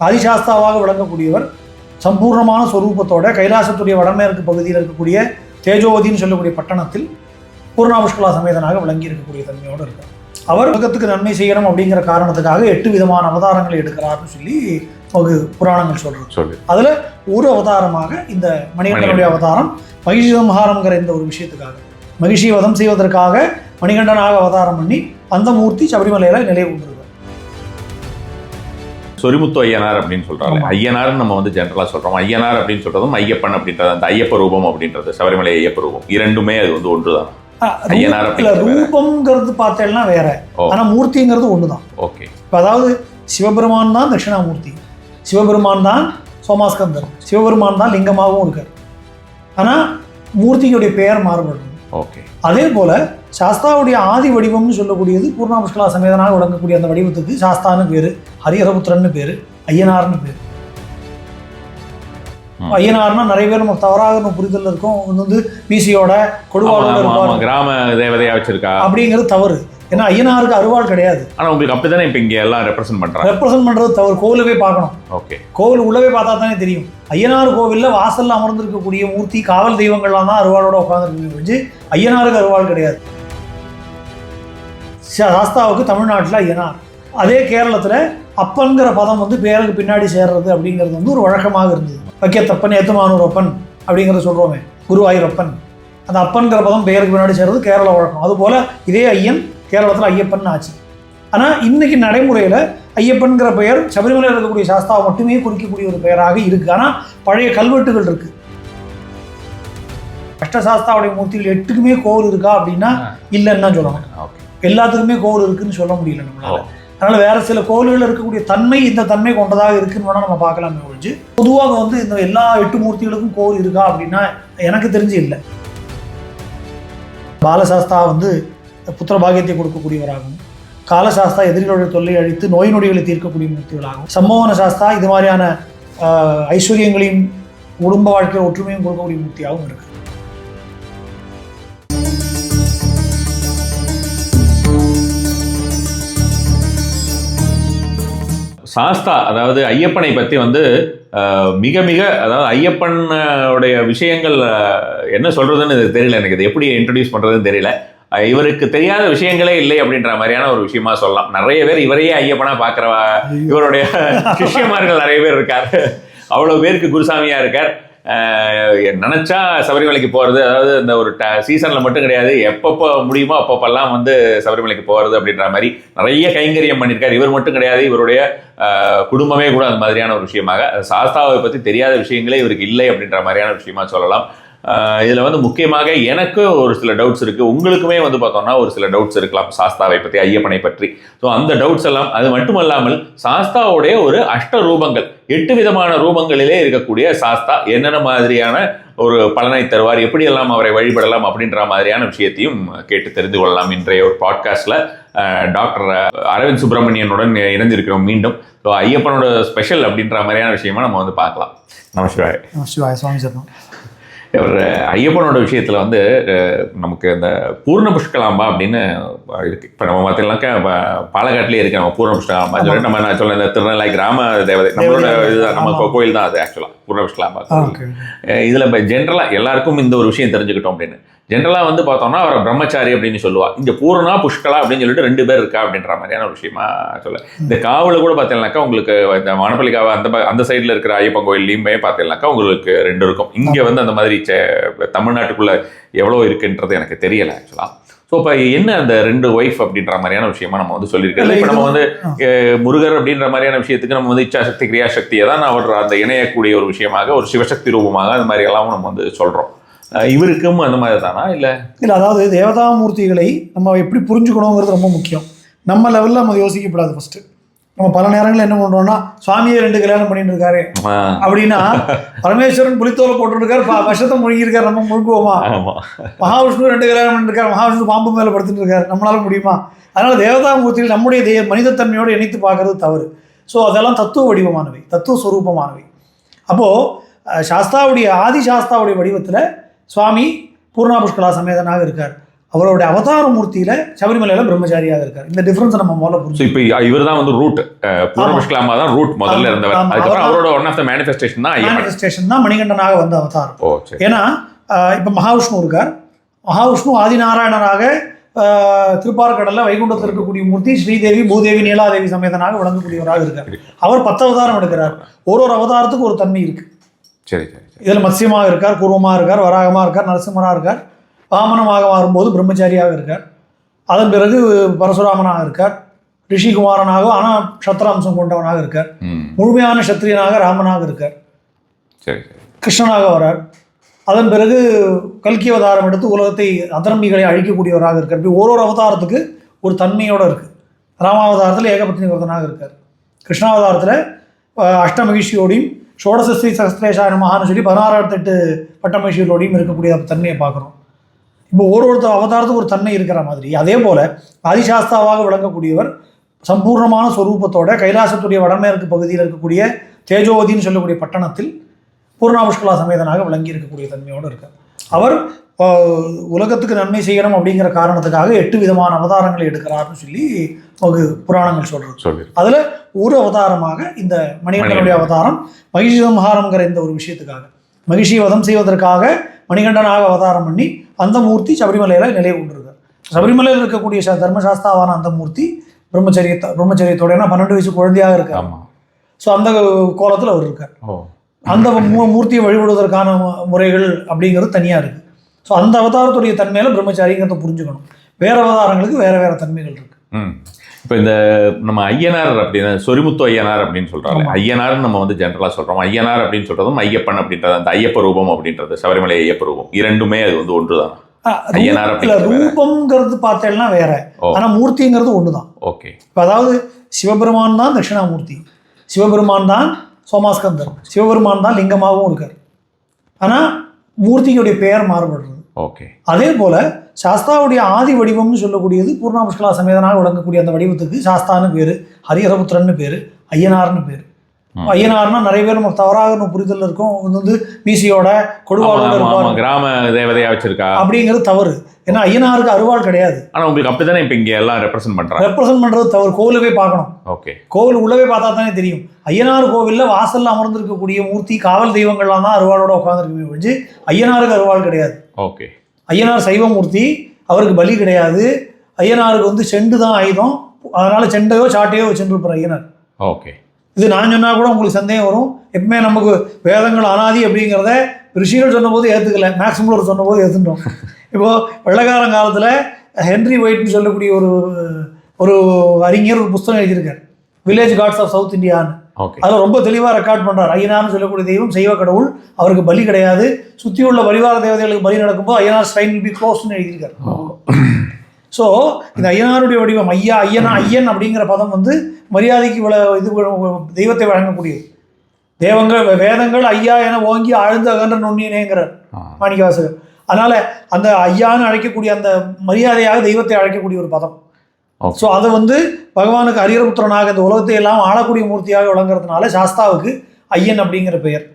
ஆதிசாஸ்தாவாக விளங்கக்கூடியவர் சம்பூர்ணமான ஸ்வரூபத்தோட கைலாசத்துடைய வடமேற்கு பகுதியில் இருக்கக்கூடிய தேஜோவதின்னு சொல்லக்கூடிய பட்டணத்தில் பூர்ணா புஷ்கலா சமேதனாக விளங்கி இருக்கக்கூடிய தன்மையோடு இருக்கார். அவர் உலகத்துக்கு நன்மை செய்யணும் அப்படிங்கிற காரணத்துக்காக 8 விதமான அவதாரங்களை எடுக்கிறார்னு சொல்லி ஒரு புராணங்கள் சொல்றது. அதுல ஒரு அவதாரமாக இந்த மணிகண்டனுடைய அவதாரம் மகிஷி சம்ஹாரம்ங்கிற இந்த ஒரு விஷயத்துக்காக, மகிஷி வதம் செய்வதற்காக மணிகண்டனாக அவதாரம் பண்ணி அந்த மூர்த்தி சபரிமலையில நிலை கொண்டிருக்கார். சொரிமுத்து ஐயனார் அப்படின்னு சொல்றாங்க. ஐயனார்னு நம்ம வந்து ஜென்ரலா சொல்றோம். ஐயனார் அப்படின்னு சொல்றதும் ஐயப்பன் அப்படின்றது, அந்த ஐயப்ப ரூபம் அப்படின்றது, சபரிமலை ஐயப்ப ரூபம், இரண்டுமே அது வந்து ஒன்றுதான். ரூபம்ங்கிறது பார்த்தேன்னா வேற, ஆனா மூர்த்திங்கிறது ஒண்ணுதான். ஓகே. இப்போ அதாவது சிவபெருமான் தான் தட்சிணாமூர்த்தி, சிவபெருமான் தான் சோமாஸ்கந்தர், சிவபெருமான் தான் லிங்கமாகவும் இருக்கார். ஆனா மூர்த்தியுடைய பெயர் மாறுபடுது. ஓகே. அதே போல சாஸ்தாவுடைய ஆதி வடிவம்னு சொல்லக்கூடியது பூர்ணா புஷ்கலா சமேதனாக விளங்கக்கூடிய அந்த வடிவத்துக்கு சாஸ்தான்னு பேரு, ஹரிஹரபுத்திரன்னு பேரு, ஐயனார்னு பேரு. ஐயனார்னா நிறைய பேர் நம்ம தவறாக புரிதல் இருக்கும். வந்து பிசியோட கொடுவாளோட கிராம தேவதையா வச்சிருக்கா அப்படிங்கிறது தவறு. ஏன்னா ஐயனாருக்கு அருவாள் கிடையாது. ஆனா உங்களுக்கு அப்படித்தானே இப்ப இங்க எல்லாம் ரெப்ரசென்ட் பண்றது தவறு. கோவில போய் பார்க்கணும். ஓகே. கோவில் உள்ளவே பார்த்தா தானே தெரியும். ஐயனார் கோவில்ல வாசல்ல அமர்ந்திருக்கக்கூடிய மூர்த்தி காவல் தெய்வங்கள்லாம் தான் அருவாளோட உட்கார்ந்து, ஐயனாருக்கு அருவாள் கிடையாது. சாஸ்தாவுக்கு தமிழ்நாட்டில் ஐயனார். அதே கேரளத்தில் அப்பன்கிற பதம் வந்து பேருக்கு பின்னாடி சேர்றது அப்படிங்கிறது வந்து ஒரு வழக்கமாக இருந்தது. வைக்கத்தப்பன், ஏத்துமானூர் அப்பன் அப்படிங்கிறத சொல்கிறோமே, குருவாயூரப்பன், அந்த அப்பன்கிற பதம் பெயருக்கு பின்னாடி சேர்றது கேரள வழக்கம். அதுபோல் இதே ஐயன் கேரளத்தில் ஐயப்பன் ஆச்சு. ஆனால் இன்னைக்கு நடைமுறையில் ஐயப்பன்கிற பெயர் சபரிமலையில் இருக்கக்கூடிய சாஸ்தாவை மட்டுமே குறிக்கக்கூடிய ஒரு பெயராக இருக்குது. ஆனால் பழைய கல்வெட்டுகள் இருக்குது. அஷ்டசாஸ்தாவுடைய மூர்த்திகள் 8க்குமே கோவில் இருக்கா அப்படின்னா இல்லைன்னு தான் சொல்லணும். எல்லாத்துக்குமே கோவில் இருக்குன்னு சொல்ல முடியல நம்மளால. அதனால வேற சில கோவில்கள் இருக்கக்கூடிய தன்மை இந்த தன்மை கொண்டதாக இருக்குன்னு வேணா நம்ம பார்க்கலாமே ஒழிஞ்சு பொதுவாக வந்து இந்த எல்லா 8 மூர்த்திகளுக்கும் கோவில் இருக்கா அப்படின்னா எனக்கு தெரிஞ்சு இல்லை. பாலசாஸ்தா வந்து புத்திர பாகியத்தை கொடுக்கக்கூடியவராகவும், காலசாஸ்தா எதிரிகளுடைய தொல்லை அழித்து நோய் நொடிகளை தீர்க்கக்கூடிய மூர்த்திகளாகவும், சம்மோகன சாஸ்தா இது மாதிரியான ஐஸ்வர்யங்களையும் குடும்ப வாழ்க்கையில் ஒற்றுமையும் கொடுக்கக்கூடிய மூர்த்தியாகவும் இருக்கு. சாஸ்தா அதாவது ஐயப்பனை பற்றி வந்து மிக மிக, அதாவது ஐயப்பனுடைய விஷயங்கள் என்ன சொல்றதுன்னு தெரியல எனக்கு. இது எப்படி இன்ட்ரடியூஸ் பண்றதுன்னு தெரியல. இவருக்கு தெரியாத விஷயங்களே இல்லை அப்படின்ற மாதிரியான ஒரு விஷயமா சொல்லலாம். நிறைய பேர் இவரையே ஐயப்பனா பார்க்குற இவருடைய சிஷ்யமார்கள் நிறைய பேர் இருக்கார். அவ்வளோ பேருக்கு குருசாமியா இருக்கார். நினச்சா சபரிமலைக்கு போகிறது, அதாவது இந்த ஒரு சீசனில் மட்டும் கிடையாது, எப்பப்போ முடியுமோ அப்பப்பெல்லாம் வந்து சபரிமலைக்கு போகிறது அப்படின்ற மாதிரி நிறைய கைங்கரியம் பண்ணியிருக்கார். இவர் மட்டும் கிடையாது, இவருடைய குடும்பமே கூட அந்த மாதிரியான ஒரு விஷயமாக, சாஸ்தாவை பற்றி தெரியாத விஷயங்களே இவருக்கு இல்லை அப்படின்ற மாதிரியான விஷயமா சொல்லலாம். இதில் வந்து முக்கியமாக எனக்கு ஒரு சில டவுட்ஸ் இருக்குது, உங்களுக்குமே வந்து பார்த்தோம்னா ஒரு சில டவுட்ஸ் இருக்கலாம் சாஸ்தாவை பற்றி, ஐயப்பனை பற்றி. ஸோ அந்த டவுட்ஸ் எல்லாம், அது மட்டுமல்லாமல் சாஸ்தாவுடைய ஒரு அஷ்ட ரூபங்கள், 8 விதமான ரூபங்களிலே இருக்கக்கூடிய சாஸ்தா என்னென்ன மாதிரியான ஒரு பலனை தருவார், எப்படியெல்லாம் அவரை வழிபடலாம் அப்படின்ற மாதிரியான விஷயத்தையும் கேட்டு தெரிந்து கொள்ளலாம். இன்றைய ஒரு பாட்காஸ்டில் டாக்டர் அரவிந்த் சுப்பிரமணியனுடன் இணைந்திருக்கிறோம் மீண்டும். ஸோ ஐயப்பனோட ஸ்பெஷல் அப்படின்ற மாதிரியான விஷயமா நம்ம வந்து பார்க்கலாம். நமஸ்கார். நமஸ்கார் சுவாமி சரணம். ஒரு ஐயப்பனோட விஷயத்தில் வந்து நமக்கு இந்த பூர்ண புஷ்கலாம்பா அப்படின்னு இருக்குது. இப்போ நம்ம பார்த்தீங்கன்னாக்கா பாலக்காட்டிலே இருக்கு நம்ம பூர்ண புஷ்கலாம்பா சொல்லிட்டு நம்ம நான் சொல்ல இந்த திருநெல்லை கிராம தேவதை நம்மளோட இதுதான், நம்ம கோயில் தான் அது ஆக்சுவலாக பூர்ண புஷ்கலாம்பா. இதில் இப்போ ஜென்ரலாக எல்லாருக்கும் இந்த ஒரு விஷயம் தெரிஞ்சுக்கிட்டோம் அப்படின்னு. ஜென்ரலாக வந்து பார்த்தோம்னா அவரை பிரம்மச்சாரி அப்படின்னு சொல்லுவா. இங்கே பூர்ணா புஷ்கலா அப்படின்னு சொல்லிட்டு 2 பேர் இருக்கா அப்படின்ற மாதிரியான ஒரு விஷயமா சொல்ல. இந்த காவலை கூட பார்த்தீங்கன்னாக்கா உங்களுக்கு இந்த வானப்பள்ளி காவல் அந்த சைடில் இருக்கிற ஐயப்பன் கோயில்லையுமே பார்த்தீங்கன்னாக்கா உங்களுக்கு 2 இருக்கும். இங்கே வந்து அந்த மாதிரி தமிழ்நாட்டுக்குள்ளே எவ்வளோ இருக்குன்றது எனக்கு தெரியலை ஆக்சுவலாக. ஸோ இப்போ என்ன அந்த 2 ஒய்ஃப் அப்படின்ற மாதிரியான விஷயமா நம்ம வந்து சொல்லியிருக்கோம். இப்போ நம்ம வந்து முருகர் அப்படின்ற மாதிரியான விஷயத்துக்கு நம்ம வந்து இச்சாசக்தி கிரியாசக்தியை தான் அவர் அந்த இணையக்கூடிய ஒரு விஷயமாக, ஒரு சிவசக்தி ரூபமாக அது மாதிரி எல்லாம் நம்ம வந்து சொல்கிறோம். இவருக்கும் அந்த மாதிரி தானா இல்லை? அதாவது தேவதாமூர்த்திகளை நம்ம எப்படி புரிஞ்சுக்கணுங்கிறது ரொம்ப முக்கியம். நம்ம லெவலில் நம்ம யோசிக்கப்படாது. ஃபர்ஸ்ட் நம்ம பல நேரங்களில் என்ன பண்ணுறோம்னா, சுவாமியை 2 கல்யாணம் பண்ணிட்டு இருக்காரு அப்படின்னா, பரமேஸ்வரன் புலித்தோலை போட்டுருக்காரு, விஷத்தை முழுகியிருக்காரு, நம்ம முழுக்குவோமா? மகாவிஷ்ணு 2 கல்யாணம் பண்ணிருக்காரு, மகாவிஷ்ணு பாம்பு மேலே படுத்துட்டு இருக்காரு, நம்மளால முடியுமா? அதனால தேவதாமூர்த்திகள் நம்முடைய மனிதத்தன்மையோடு இணைத்து பார்க்கறது தவறு. ஸோ அதெல்லாம் தத்துவ வடிவமானவை, தத்துவ ஸ்வரூபமானவை. அப்போது சாஸ்தாவுடைய ஆதி சாஸ்தாவுடைய வடிவத்தில் சுவாமி பூர்ணா புஷ்கலா சமேதனாக இருக்கார். அவருடைய அவதார மூர்த்தியில சபரிமலையில பிரம்மச்சாரியாக இருக்கார். இந்த டிஃபரன்ஸ் நம்ம முதல்ல புரிஞ்சு. இப்போ இவர் தான் வந்து ரூட், பூர்ணமுஷ்கலாமா தான் ரூட் முதல்ல இருந்தவர். அதுக்கப்புறம் அவரோட ஒன் ஆஃப் த மேனிஃபெஸ்டேஷன் தான் மணிகண்டனாக வந்த அவதாரம். ஏன்னா இப்போ மகாவிஷ்ணு இருக்கார். மகாவிஷ்ணு ஆதிநாராயணராக திருப்பார்கடல்ல வைகுண்டத்தில் இருக்கக்கூடிய மூர்த்தி ஸ்ரீதேவி பூதேவி நீலாதேவி சமேதனாக விளங்கக்கூடியவராக இருக்கார். அவர் 10 அவதாரம் எடுக்கிறார். ஒரு அவதாரத்துக்கு ஒரு தன்மை இருக்கு. சரி சரி. இதில் மத்ஸ்யமாக இருக்கார், கூர்மமாக இருக்கார், வராகமாக இருக்கார், நரசிம்மராக இருக்கார், வாமனமாக வரும்போது பிரம்மச்சாரியாக இருக்கார், அதன் பிறகு பரசுராமனாக இருக்கார், ரிஷிகுமாரனாக ஆனால் சத்திராம்சம் கொண்டவனாக இருக்கார், முழுமையான சத்திரியனாக ராமனாக இருக்கார், கிருஷ்ணனாக வரார், அதன் பிறகு கல்கி அவதாரம் எடுத்து உலகத்தை அதர்மிகளை அழிக்கக்கூடியவராக இருக்கார். இப்படி ஒரு அவதாரத்துக்கு ஒரு தன்மையோடு இருக்குது. ராமாவதாரத்தில் ஏகபத்னி விரதனாக இருக்கார். கிருஷ்ணாவதாரத்தில் அஷ்டமகிஷியோடையும் ஷோடசஸ்ரீ சகஸ்திரேஷாய நமஹான்னு சொல்லி 16 பட்டமகிஷிகளோடையும் இருக்கக்கூடிய தன்மையை பார்க்குறோம். இப்போ ஒருத்தர் அவதாரத்துக்கு ஒரு தன்மை இருக்கிற மாதிரி அதே போல் ஆதிசாஸ்தாவாக விளங்கக்கூடியவர் சம்பூர்ணமான ஸ்வரூபத்தோட கைலாசத்துடைய வடமேற்கு பகுதியில் இருக்கக்கூடிய தேஜோவதின்னு சொல்லக்கூடிய பட்டணத்தில் பூர்ணாபுஷ்கலா சமேதனாக விளங்கி இருக்கக்கூடிய தன்மையோடு இருக்கார். அவர் உலகத்துக்கு நன்மை செய்யணும் அப்படிங்கிற காரணத்துக்காக 8 விதமான அவதாரங்களை எடுக்கிறார்னு சொல்லி நமக்கு புராணங்கள் சொல்றது. அதில் ஒரு அவதாரமாக இந்த மணிகண்டனுடைய அவதாரம் மகிஷி சம்ஹாரம்ங்கிற இந்த ஒரு விஷயத்துக்காக, மகிஷி வதம் செய்வதற்காக மணிகண்டனாக அவதாரம் பண்ணி அந்த மூர்த்தி சபரிமலையில் நிலை கொண்டிருக்கார். சபரிமலையில் இருக்கக்கூடிய தர்மசாஸ்தாவான அந்த மூர்த்தி பிரம்மச்சரியத்தோட 12 வயசு குழந்தையாக இருக்கார். ஸோ அந்த கோலத்தில் அவர் இருக்கார். அந்த மூர்த்தியை வழிபடுவதற்கான முறைகள் அப்படிங்கிறது தனியாக இருக்குது. ஸோ அந்த அவதாரத்துடைய தன்மையில பிரம்மச்சாரிங்கிறத புரிஞ்சுக்கணும். வேற அவதாரங்களுக்கு வேற வேற தன்மைகள் இருக்கு. இப்போ இந்த நம்ம ஐயனார் அப்படின்னு சொரிமுத்து ஐயனார் அப்படின்னு சொல்றாங்க. ஐயனார் நம்ம வந்து ஜென்ரலா சொல்றோம். ஐயனார் அப்படின்னு சொல்றதும் ஐயப்பன் அப்படின்றது அந்த ஐயப்ப ரூபம் அப்படின்றது சபரிமலை ஐயப்ப ரூபம் இரண்டுமே அது வந்து ஒன்றுதான். ஐயனார் ரூபம்ங்கிறது பார்த்தேன்னா வேற, ஆனா மூர்த்திங்கிறது ஒண்ணுதான். ஓகே. அதாவது சிவபெருமான் தான் தட்சிணாமூர்த்தி, சிவபெருமான் தான் சோமாஸ்கந்தர், சிவபெருமான் தான் லிங்கமாகவும் இருக்கார். ஆனா மூர்த்திகளுடைய பெயர் மாறுபடுறது. ஓகே. அதே போல சாஸ்தாவுடைய ஆதி வடிவம்னு சொல்லக்கூடியது பூர்ணாபுஷ்கலா சமேதனாக விளங்கக்கூடிய அந்த வடிவத்துக்கு சாஸ்தான்னு பேரு, ஹரிஹரபுத்திரன்னு பேரு, ஐயனார்னு பேரு. ஐயனார்னா நிறைய பேர் நம்ம தவறாக புரிதல் இருக்கும். வந்து மீசியோட கொடுவாளோட கிராம தேவதையா வச்சிருக்கா அப்படிங்கிறது தவறு. ஏன்னா ஐயனாருக்கு அருவாள் கிடையாது. ஆனா உங்களுக்கு அப்படித்தானே இப்ப இங்க எல்லாம் ரெப்ரசென்ட் பண்றது தவறு. கோவில போய் பார்க்கணும். ஓகே. கோவில் உள்ளவே பார்த்தா தானே தெரியும். ஐயனார் கோவில்ல வாசல்ல அமர்ந்திருக்கக்கூடிய மூர்த்தி காவல் தெய்வங்கள்லாம் தான் அருவாளோட உட்காந்துருக்குமே ஒழிஞ்சு ஐயனாருக்கு அருவாள் கிடையாது. ஓகே. ஐயனார் சைவமூர்த்தி, அவருக்கு பலி கிடையாது. ஐயனாருக்கு வந்து செண்டு தான் ஆயுதம். அதனால செண்டையோ சாட்டையோ வச்சுருப்பார் ஐயனார். ஓகே. இது நான் சொன்னா கூட உங்களுக்கு சந்தேகம் வரும். எப்பவுமே நமக்கு வேதங்கள் அனாதி அப்படிங்கிறத ரிஷிகள் சொன்னபோது ஏற்றுக்கல, மேக்ஸிமலர் சொன்னபோது ஏற்றுட்டோம். இப்போது வெள்ளக்காரன் காலத்தில் ஹென்ரி ஒயிட்னு சொல்லக்கூடிய ஒரு அறிஞர் ஒரு புஸ்தகம் எழுதியிருக்கார், வில்லேஜ் காட்ஸ் ஆஃப் சவுத் இந்தியான்னு. அதில் ரொம்ப தெளிவாக ரெக்கார்ட் பண்ணுறார். ஐயனார்னு சொல்லக்கூடிய தெய்வம் செய்வ கடவுள், அவருக்கு பலி கிடையாது. சுற்றி உள்ள பரிவார தேவதைகளுக்கு பலி நடக்கும்போது ஐயனார் ஸ்ட்ரைன் வில் பி க்ளோஸ்ன்னு எழுதியிருக்கார். ஸோ இந்த ஐயனாருடைய வடிவம் ஐயன் அப்படிங்கிற பதம் வந்து மரியாதைக்கு இது தெய்வத்தை வழங்கக்கூடியது. வேதங்கள் ஐயா என ஓங்கி ஆழ்ந்து அகன்ற நுண்ணினேங்கிறார் மாணிக்கவாசகர். அதனால அந்த ஐயான்னு அழைக்கக்கூடிய அந்த மரியாதையாக தெய்வத்தை அழைக்கக்கூடிய ஒரு பதம். ஸோ அதை வந்து பகவானுக்கு ஹரிஹரபுத்திரனாக இந்த உலகத்தை எல்லாம் ஆளக்கூடிய மூர்த்தியாக விளங்குறதுனால சாஸ்தாவுக்கு ஐயன் அப்படிங்கிற பெயர்.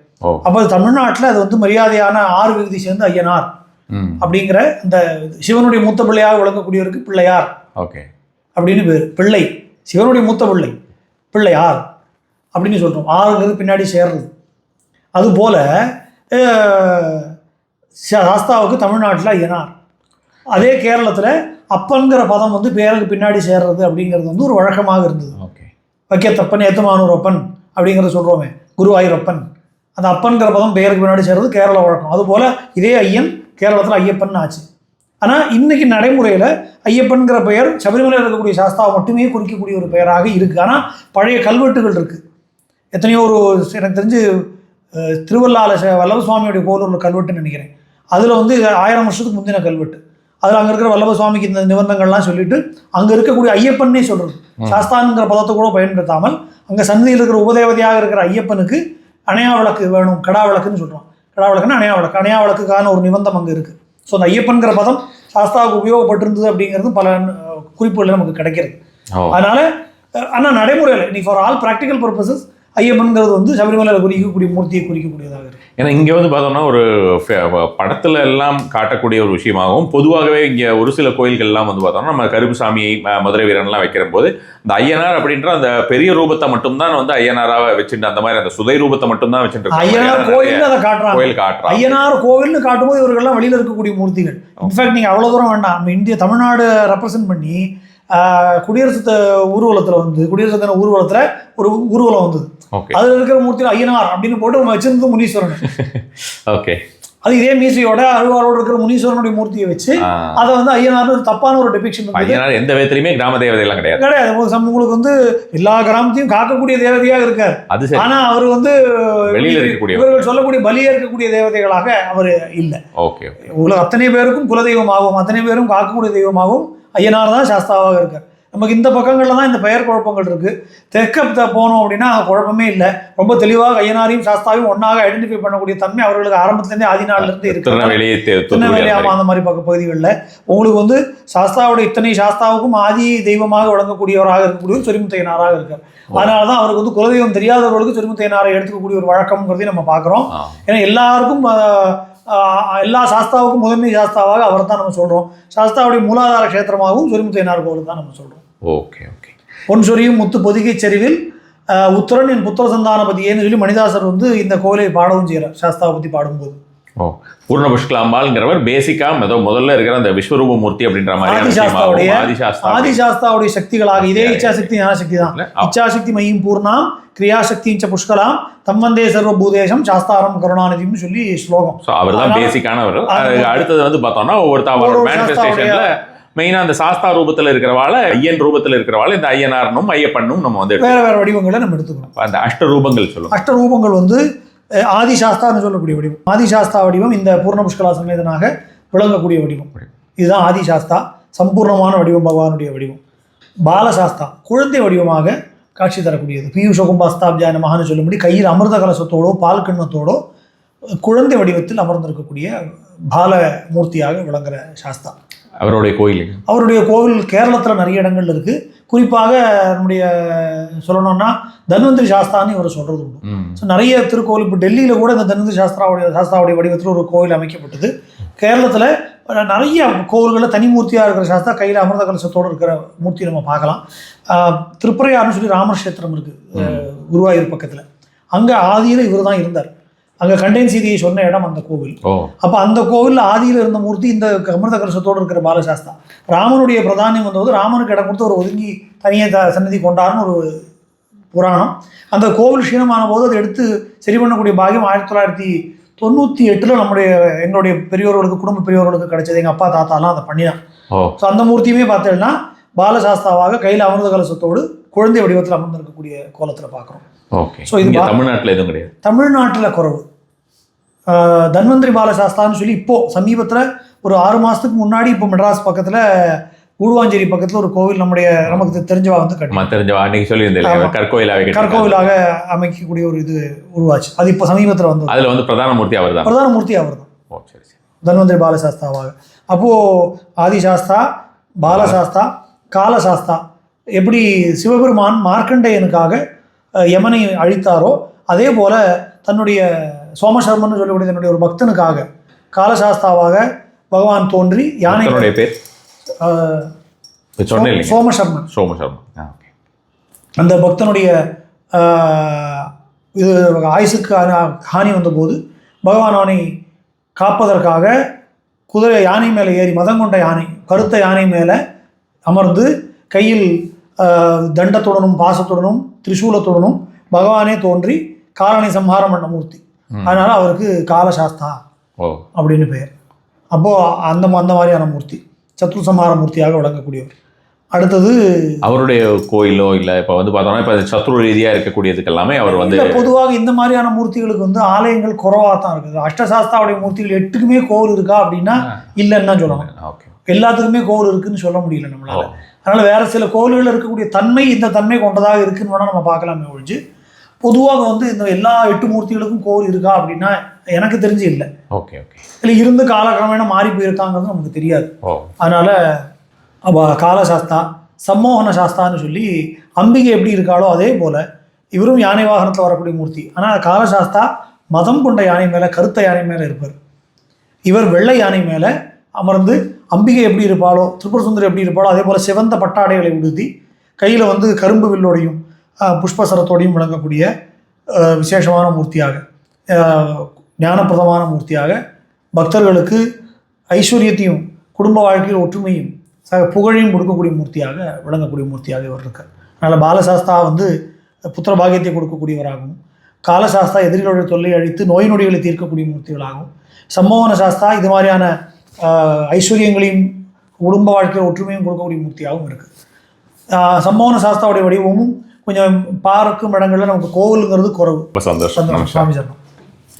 அப்போ தமிழ்நாட்டில் அது வந்து மரியாதையான 6 விகுதி சேர்ந்து ஐயனார் அப்படிங்கிற இந்த சிவனுடைய மூத்த பிள்ளையாக விளங்கக்கூடியவருக்கு பிள்ளையார் அப்படின்னு பேர். பிள்ளை சிவனுடைய மூத்த பிள்ளை, பிள்ளையார் அப்படின்னு சொல்றோம். 6ங்கிறது பின்னாடி சேர்றது. அதுபோல சாஸ்தாவுக்கு தமிழ்நாட்டில் ஐயனார். அதே கேரளத்தில் அப்பன்கிற பதம் வந்து பேருக்கு பின்னாடி சேர்றது அப்படிங்கிறது வந்து ஒரு வழக்கமாக இருந்தது. வைக்கத்தப்பன், ஏத்துமானூர் அப்பன் அப்படிங்கிறத சொல்கிறோமே, குருவாயூரப்பன். அந்த அப்பன்கிற பதம் பெயருக்கு பின்னாடி சேர்றது கேரள வழக்கம். அதுபோல் இதே ஐயன் கேரளத்தில் ஐயப்பன் ஆச்சு. ஆனால் இன்னைக்கு நடைமுறையில் ஐயப்பன்கிற பெயர் சபரிமலையில் இருக்கக்கூடிய சாஸ்தாவை மட்டுமே குறிக்கக்கூடிய ஒரு பெயராக இருக்குது. ஆனால் பழைய கல்வெட்டுகள் இருக்குது. எத்தனையோ எனக்கு தெரிஞ்சு திருவள்ளால வல்லப சுவாமியுடைய கோவில் கல்வெட்டுன்னு நினைக்கிறேன். அதில் வந்து 1000 வருஷத்துக்கு முந்தின கல்வெட்டு. அதில் அங்கே இருக்கிற வல்லப சுவாமிக்கு இந்த நிபந்தங்கள்லாம் சொல்லிட்டு அங்கே இருக்கக்கூடிய ஐயப்பன்னே சொல்கிறது. சாஸ்தானுங்கிற பதத்தை கூட பயன்படுத்தாமல் அங்கே சந்தையில் இருக்கிற உபதேவதையாக இருக்கிற ஐயப்பனுக்கு அணையா விளக்கு வேணும், கடா விளக்குன்னு சொல்கிறோம். கடா விளக்குன்னா அணையா விளக்கு, அணையா விளக்குக்கான ஒரு நிபந்தம் அங்கே இருக்குது. ஸோ அந்த ஐயப்பன்கிற பதம் சாஸ்தாவுக்கு உபயோகப்பட்டிருந்தது அப்படிங்கிறது பல குறிப்புகள் நமக்கு கிடைக்கிறது. அதனால ஆனால் நடைமுறையில் நீ ஃபார் ஆல் ப்ராக்டிக்கல் பர்பஸஸ் ஐயப்பன்கிறது வந்து சபரிமலையில் குறிக்கக்கூடிய மூர்த்தியை குறிக்கக்கூடியதாக இருக்கு. ஏன்னா இங்கே வந்து பார்த்தோம்னா ஒரு படத்தில் எல்லாம் காட்டக்கூடிய ஒரு விஷயமாகவும் பொதுவாகவே இங்கே ஒரு சில கோயில்கள்லாம் வந்து பார்த்தோம்னா நம்ம கருப்புசாமி மதுரை வீரன்லாம் வைக்கிற போது இந்த ஐயனார் அப்படின்ற அந்த பெரிய ரூபத்தை மட்டும்தான் வந்து ஐயனாராக வச்சுட்டு அந்த மாதிரி அந்த சுதை ரூபத்தை மட்டும்தான் வச்சுட்டு ஐயனார் கோயில் அதை காட்டுறாங்க. கோயில் காட்டுறாங்க. ஐயனார் கோவில்னு காட்டும்போது இவர்கள்லாம் வெளியில் இருக்கக்கூடிய மூர்த்திகள். இன்ஃபேக்ட் நீங்கள் அவ்வளோ தூரம் வேண்டாம், நம்ம இந்திய தமிழ்நாடு ரெப்ரசென்ட் பண்ணி குடியரசு ஊர்வலத்தில் வந்து குடியரசு தின ஊர்வலத்தில் ஒரு ஊர்வலம் வந்தது. அதில் இருக்கிற மூர்த்தியில் ஐயனார் அப்படின்னு போட்டு நம்ம வச்சிருந்து முனீஸ்வரன். ஓகே, அது இதே மீசையோட அழுவாரோட இருக்கிற முனீஸ்வரனுடைய மூர்த்தியை வச்சு அதை வந்து ஐயனார் தப்பான ஒரு டெபிக்ஷன். ஐயனார் எந்த விதத்திலுமே கிராம தேவதை எல்லாம் கிடையாது. உங்களுக்கு வந்து எல்லா கிராமத்தையும் காக்கக்கூடிய தேவதையாக இருக்கார். ஆனா அவர் வந்து வெளியில இருக்கக்கூடிய இவர்கள் சொல்லக்கூடிய பலியா இருக்கக்கூடிய தேவதைகளாக அவர் இல்லை. ஓகே, அத்தனை பேருக்கும் குலதெய்வமாகவும் அத்தனை பேரும் காக்கக்கூடிய தெய்வமாகவும் ஐயனார் தான் சாஸ்தாவாக இருக்கார். நமக்கு இந்த பக்கங்களில் தான் இந்த பெயர் குழப்பங்கள் இருக்குது. தெற்க போனோம் அப்படின்னா குழப்பமே இல்லை. ரொம்ப தெளிவாக ஐயனாரையும் சாஸ்தாவையும் ஒன்றாக ஐடென்டிஃபை பண்ணக்கூடிய தன்மை அவர்களுக்கு ஆரம்பத்துலேருந்தே ஆதி நாள்லேருந்து இருக்கு. திருநெல்வேலி அந்த மாதிரி பகுதிகளில் உங்களுக்கு வந்து சாஸ்தாவுடைய இத்தனை சாஸ்தாவுக்கும் ஆதி தெய்வமாக வழங்கக்கூடியவராக இருக்கக்கூடியவர் சொரிமுத்தையனாராக இருக்கார். அதனால தான் அவருக்கு வந்து குலதெய்வம் தெரியாதவர்களுக்கு சொரிமுத்தையனாரை எடுத்துக்கக்கூடிய ஒரு வழக்கம்ங்கிறதையும் நம்ம பார்க்குறோம். ஏன்னா எல்லாருக்கும் எல்லா சாஸ்தாவுக்கும் முதன்மை சாஸ்தாவாக அவர் தான் நம்ம சொல்கிறோம். சாஸ்தாவுடைய மூலாதார கஷேத்திரமாகவும் சொரிமுத்தையனார் கோவில் தான் நம்ம சொல்கிறோம். Okay okay. பொன் சொரியும் முத்து பொதிகை செறிவில் உத்தரன் என் புத்திர சந்தானபதியேன்னு சொல்லி மணிதாசர் வந்து இந்த கோவிலை பாடவும் செய்கிறார் சாஸ்தாவை பற்றி பாடும்போது. பூர்ண புஷ்கலாம்பாள்ங்கிறவர் பேசிக்கா முதல்ல இருக்கிற அந்த விஸ்வரூப மூர்த்தி அப்படின்ற மாதிரி ஆதிசாஸ்தாவுடைய சக்திகளாக இதே இச்சாசக்தி ஞானசக்தி தான். இச்சாசக்தி மையம் பூர்ணாம் கிரியாசக்தி புஷ்கலாம் தம்மந்தே சர்வ பூதேசம் சாஸ்தாரம் கருணாநிதினு சொல்லி ஸ்லோகம். அவர் தான் பேசிக்கானவர். அடுத்தது வந்து பார்த்தோம்னா ஒவ்வொருத்தர் மேனிஃபெஸ்டேஷன்ல மெயினா அந்த சாஸ்தா ரூபத்தில் இருக்கிறவாள் ஐயன் ரூபத்தில் இருக்கிறவாள் இந்த ஐயனாரனும் ஐயப்பண்ணும் நம்ம வந்து வேற வேற வடிவங்களை நம்ம எடுத்துக்கணும். அந்த அஷ்டரூபங்கள் சொல்லுவோம். அஷ்டரூபங்கள் வந்து ஆதிசாஸ்தான்னு சொல்லக்கூடிய வடிவம். ஆதிசாஸ்தா வடிவம் இந்த பூர்ண புஷ்கலா சமேதனாக விளங்கக்கூடிய வடிவம். இதுதான் ஆதிசாஸ்தா, சம்பூர்ணமான வடிவம், பகவானுடைய வடிவம். பாலசாஸ்தா குழந்தை வடிவமாக காட்சி தரக்கூடியது. பியூஷ கும்பாஸ்தாப்ஜாய நமஹான்னு சொல்லும்படி கையில் அமிர்த கலசத்தோடோ பால் கிண்ணத்தோடோ குழந்தை வடிவத்தில் அமர்ந்திருக்கக்கூடிய பால மூர்த்தியாக விளங்குற சாஸ்தா. அவருடைய கோவில் கேரளத்தில் நிறைய இடங்கள் இருக்குது. குறிப்பாக நம்முடைய சொல்லணும்னா தன்வந்திரி சாஸ்தான்னு இவர் சொல்கிறது உண்டு. ஸோ நிறைய திருக்கோவில் இப்போ டெல்லியில் கூட இந்த தன்வந்திரி சாஸ்தாவுடைய வடிவத்தில் ஒரு கோவில் அமைக்கப்பட்டது. கேரளத்தில் நிறைய கோவில்களில் தனி மூர்த்தியாக இருக்கிற சாஸ்தா கையில் அமிர்த கலசத்தோடு இருக்கிற மூர்த்தி நம்ம பார்க்கலாம். திருப்பரையார்னு சொல்லி ராமர் கஷேத்திரம் இருக்குது குருவாயூர் பக்கத்தில். அங்கே ஆதியில் இவர் தான் இருந்தார். அங்கே கண்டேன் சீதையை சொன்ன இடம் அந்த கோவில். அப்போ அந்த கோவிலில் ஆதியில் இருந்த மூர்த்தி இந்த அமிர்த கலசத்தோடு இருக்கிற பாலசாஸ்தா. ராமனுடைய பிரதானியம் வந்தபோது ராமனுக்கு இடம் கொடுத்து ஒரு ஒதுங்கி தனியாக சன்னதி கொண்டாருன்னு ஒரு புராணம். அந்த கோவில் க்ஷீணமான போது அதை எடுத்து சரி பண்ணக்கூடிய பாகியம் 1998 எங்களுடைய பெரியோர்களுக்கு குடும்ப பெரியோர்களுக்கு கிடைச்சது. எங்கள் அப்பா தாத்தாலாம் அதை பண்ணினான். ஸோ அந்த மூர்த்தியுமே பார்த்தீங்கன்னா பாலசாஸ்தாவாக கையில் அமிர்த கலசத்தோடு குழந்தை வடிவத்தில் அமர்ந்திருக்கக்கூடிய கோலத்தில் பார்க்குறோம். ஸோ இது தமிழ்நாட்டில் எதுவும் கிடையாது. தமிழ்நாட்டில் குறவு. தன்வந்திரி பாலசாஸ்தான்னு சொல்லி இப்போது சமீபத்தில் ஒரு 6 மாதத்துக்கு முன்னாடி இப்போ மெட்ராஸ் பக்கத்தில் கூடுவாஞ்சேரி பக்கத்தில் ஒரு கோவில் நமக்கு தெரிஞ்சவா வந்து கற்கோவிலாக அமைக்கக்கூடிய ஒரு இது உருவாச்சு. அது இப்போ சமீபத்தில் வந்து அதில் வந்து பிரதான மூர்த்தி அவர் தான் தன்வந்திரி பாலசாஸ்தாவாக. அப்போது ஆதிசாஸ்தா, பாலசாஸ்தா, காலசாஸ்தா எப்படி சிவபெருமான் மார்க்கண்டேயனுக்காக யமனை அழித்தாரோ அதே போல தன்னுடைய சோமசர்மன் சொல்லக்கூடிய தன்னுடைய ஒரு பக்தனுக்காக காலசாஸ்தாவாக பகவான் தோன்றி யானை பேர் சோமசர்மன். அந்த பக்தனுடைய இது ஆயுசுக்கு ஹானி வந்தபோது பகவான் அவனை காப்பதற்காக குதிரை யானை மேலே ஏறி மதங்கொண்ட யானை கருத்த யானை மேலே அமர்ந்து கையில் தண்டத்துடனும் பாசத்துடனும் திரிசூலத்துடனும் பகவானே தோன்றி காலனை சம்ஹாரம் பண்ண மூர்த்தி. அதனால அவருக்கு காலசாஸ்தா அப்படின்னு பெயர். அப்போது அந்த மாதிரியான மூர்த்தி சத்ரு சம்ஹார மூர்த்தியாக விளங்கக்கூடியவர். அடுத்தது அவருடைய கோயிலோ இல்லை இப்போ வந்து பார்த்தோம்னா இப்போ சத்ரு ரீதியாக இருக்கக்கூடியதுக்கு எல்லாமே அவர் வந்து பொதுவாக இந்த மாதிரியான மூர்த்திகளுக்கு வந்து ஆலயங்கள் குறைவாக தான் இருக்குது. அஷ்டசாஸ்தாவுடைய மூர்த்திகள் 8க்குமே கோவில் இருக்கா அப்படின்னா இல்லைன்னு தான் சொல்லணும். எல்லாத்துக்குமே கோவில் இருக்குன்னு சொல்ல முடியல நம்மளால. அதனால் வேறு சில கோவில்கள் இருக்கக்கூடிய தன்மை இந்த தன்மை கொண்டதாக இருக்குன்னு வேணால் நம்ம பார்க்கலாமே ஒழிஞ்சு பொதுவாக வந்து இந்த எல்லா 8 மூர்த்திகளுக்கும் கோவில் இருக்கா அப்படின்னா எனக்கு தெரிஞ்சு இல்லை. இல்லை இருந்து காலக்கிரமேண மாறி போயிருக்காங்கிறது நமக்கு தெரியாது. அதனால் காலசாஸ்தா, சம்மோகன சாஸ்தான்னு சொல்லி அம்பிகை எப்படி இருக்காளோ அதே போல் இவரும் யானை வாகனத்தில் வரக்கூடிய மூர்த்தி. ஆனால் காலசாஸ்தா மதம் கொண்ட யானை மேலே, கருத்த யானை மேலே இருப்பார். இவர் வெள்ளை யானை மேலே அமர்ந்து அம்பிகை எப்படி இருப்பாளோ, திரிபுர சுந்தரி எப்படி இருப்பாளோ அதே போல் சிவந்த பட்டாடைகளை உடுத்தி கையில் வந்து கரும்பு வில்லோடையும் புஷ்பசரத்தோடையும் விளங்கக்கூடிய விசேஷமான மூர்த்தியாக, ஞானப்பிரதமான மூர்த்தியாக, பக்தர்களுக்கு ஐஸ்வர்யத்தையும் குடும்ப வாழ்க்கையில் ஒற்றுமையும் புகழையும் கொடுக்கக்கூடிய மூர்த்தியாக விளங்கக்கூடிய மூர்த்தியாக இவர் இருக்கார். அதனால் பாலசாஸ்தா வந்து புத்திர பாகியத்தை கொடுக்கக்கூடியவராகவும், காலசாஸ்தா எதிரிகளுடைய தொல்லை அழித்து நோய் நொடிகளை தீர்க்கக்கூடிய மூர்த்திகளாகவும், சம்மோகன சாஸ்தா இது மாதிரியான ஐஸ்வர்யங்களையும் குடும்ப வாழ்க்கையில் ஒற்றுமையும் கொடுக்கக்கூடிய மூர்த்தியாகவும் இருக்குது. சம்மோகன சாஸ்தாவுடைய வடிவமும் கொஞ்சம் பார்க்கும் இடங்களில் நமக்கு கோவிலுங்கிறது குறைவு. சந்தோஷம். சுவாமி சரணம்.